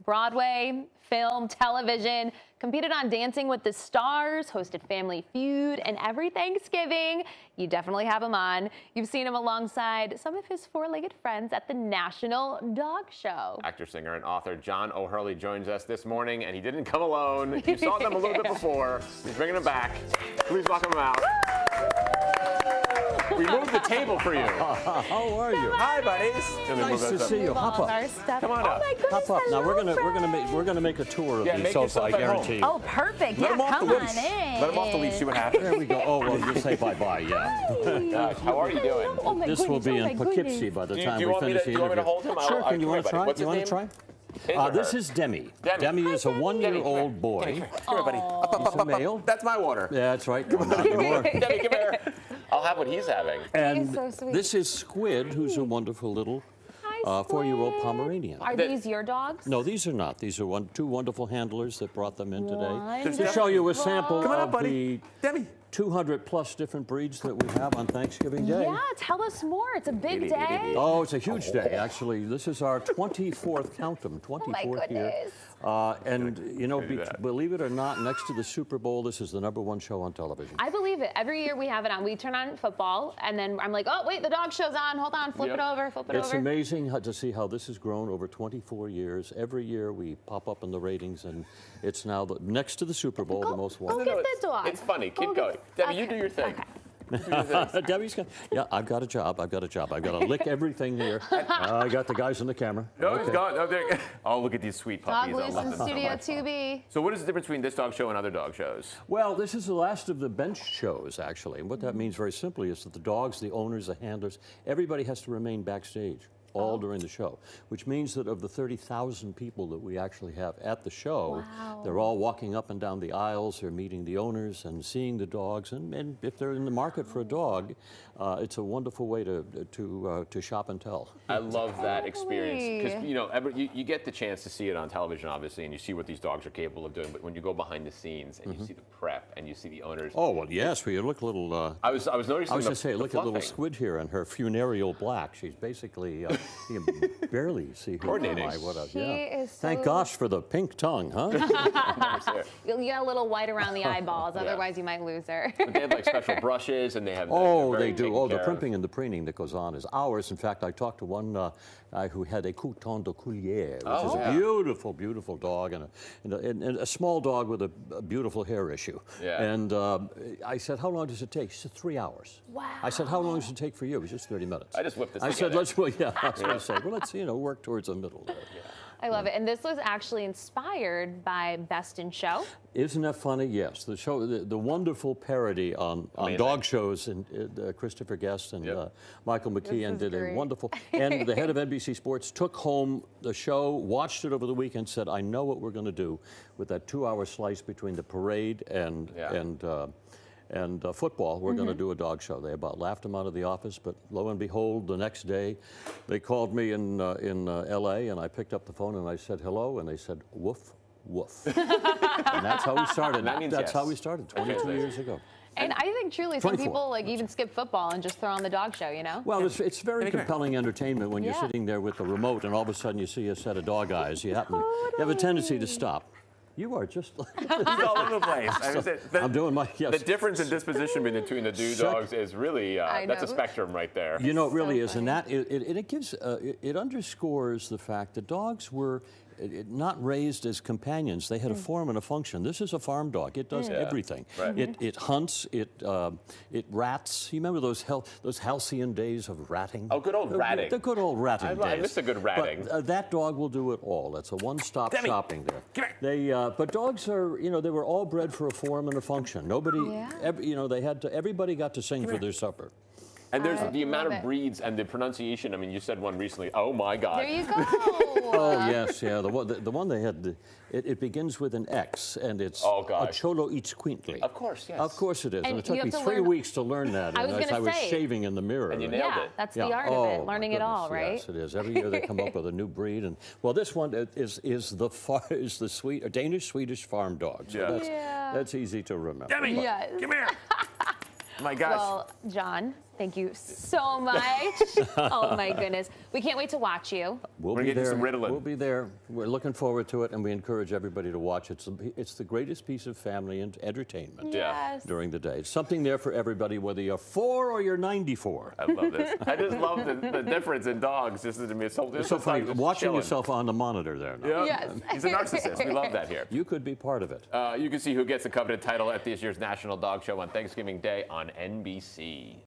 Broadway, film, television, competed on Dancing with the Stars, hosted Family Feud, and every Thanksgiving, you definitely have him on. You've seen him alongside some of his four-legged friends at the National Dog Show. Actor, singer, and author John O'Hurley joins us this morning, and he didn't come alone. You saw them a little bit before. He's bringing them back. Please welcome him out. We moved the table for you. How are you? Hi, buddies. Nice to see you. Hop up. Come on up. Oh my goodness, Hop up. Now we're gonna make a tour of the sofa. I guarantee you. Oh, perfect. Let him off come the on leash. in. Let him off the leash. See what happens. There we go. Oh well, you say bye-bye. Yeah. Gosh, how are you doing? Oh my This will be goodness, in oh my Poughkeepsie goodness. by the Do time you we want me finish to? the Do you want me to interview. hold him? Sure. Can you want to try? What's You his want to name? try? This is Demi. Demi is a one-year-old boy. Come here, buddy. He's a male. That's my water. Yeah, that's right. Not anymore. Demi, come here. I'll have what he's having. And so sweet. this is Squid, who's a wonderful little four-year-old Pomeranian. Are these your dogs? No, these are not. These are two wonderful handlers that brought them in today Wonderful. to show you a sample Come on up, of buddy. the Demi. 200-plus different breeds that we have on Thanksgiving Day. Yeah, tell us more. It's a big day. Oh, it's a huge day, actually. This is our 24th, count them, 24th year. And, you know, believe it or not, next to the Super Bowl, this is the #1 show on television. I believe it. Every year we have it on. We turn on football, and then I'm like, oh, wait, the dog show's on. Hold on, flip it over, flip it over. It's amazing to see how this has grown over 24 years. Every year we pop up in the ratings, and it's now next to the Super Bowl, the most watched. Go get the dog. It's funny. Keep going. Debbie, you do your thing. Debbie's got, yeah, I've got a job. I've got to lick everything here. I got the guys on the camera. No, he's gone. No, there. Oh, look at these sweet puppies. Dog loose in Studio 2B. So what is the difference between this dog show and other dog shows? Well, this is the last of the bench shows, actually. And what that means very simply is that the dogs, the owners, the handlers, everybody has to remain backstage all during the show, which means that of the 30,000 people that we actually have at the show, they're all walking up and down the aisles, they're meeting the owners and seeing the dogs, and if they're in the market for a dog, it's a wonderful way to shop and tell. I love that experience because you get the chance to see it on television, obviously, and you see what these dogs are capable of doing. But when you go behind the scenes and you see the prep and you see the owners. Oh well, yes. We look a little. I was noticing. I was going to say, look at little Squid here in her funereal black. She's basically. You can barely see her. Coordinating. Is so Thank gosh for the pink tongue, huh? You got a little white around the eyeballs, otherwise you might lose her. But they have like special brushes, and they have. Oh, they do. Oh, the primping and the preening that goes on is hours. In fact, I talked to one guy who had a Couton de Coulier, which is a beautiful, beautiful dog, and a small dog with a beautiful hair issue. Yeah. And I said, how long does it take? She said, 3 hours. Wow. I said, how long does it take for you? It was just 30 minutes. I just whipped this. I said, let's. Well, yeah, I was going to say, well, let's work towards the middle there. Yeah. I love it. And this was actually inspired by Best in Show. Isn't that funny? Yes. The show, the wonderful parody on dog shows, and Christopher Guest and Michael McKeon did a wonderful. And the head of NBC Sports took home the show, watched it over the weekend, said, I know what we're going to do with that 2-hour slice between the parade and football. We're going to do a dog show. They about laughed him out of the office, but lo and behold, the next day, they called me in L.A., and I picked up the phone and I said hello, and they said woof, woof. And that's how we started. That's how we started 22 years ago. And I think truly some people like even skip football and just throw on the dog show, you know? Well, it's very compelling entertainment when you're sitting there with the remote and all of a sudden you see a set of dog eyes. You have a tendency to stop. You are just like he's all over the place. I'm doing my The difference in disposition between the two dogs is really that's a spectrum right there. You know, it really is, and that it gives it underscores the fact that dogs were not raised as companions. They had a form and a function. This is a farm dog. It does everything. Right. It hunts. It rats. You remember those halcyon days of ratting? Oh, good old ratting. The good old ratting days. I miss a good ratting. But that dog will do it all. It's a one-stop shopping there. Come here. But dogs are, they were all bred for a form and a function. Nobody, everybody got to sing for their supper. And there's the amount of breeds and the pronunciation. I mean, you said one recently. Oh my God! There you go. Oh yes, yeah. The one they had, it begins with an X, and it's a cholo eats quaintly. Of course, yes. Of course it is. And it took me 3 weeks to learn that. I was shaving in the mirror. And you nailed it. That's the art of it. Learning it all, right? Yes, it is. Every year they come up with a new breed, and well, this one is the Danish Swedish farm dog. So that's easy to remember. Demi, come here. My gosh. Well, John, Thank you so much. Oh my goodness. We can't wait to watch you. We'll We're be getting there. some Ritalin. We'll be there. We're looking forward to it, and we encourage everybody to watch it. It's the greatest piece of family entertainment Yes. during the day. It's something there for everybody, whether you're 4 or you're 94. I love this. I just love the difference in dogs. This is to me. It's So funny, watching yourself on the monitor there now. Yeah. Yes. He's a narcissist. We love that here. You could be part of it. You can see who gets the coveted title at this year's National Dog Show on Thanksgiving Day on NBC.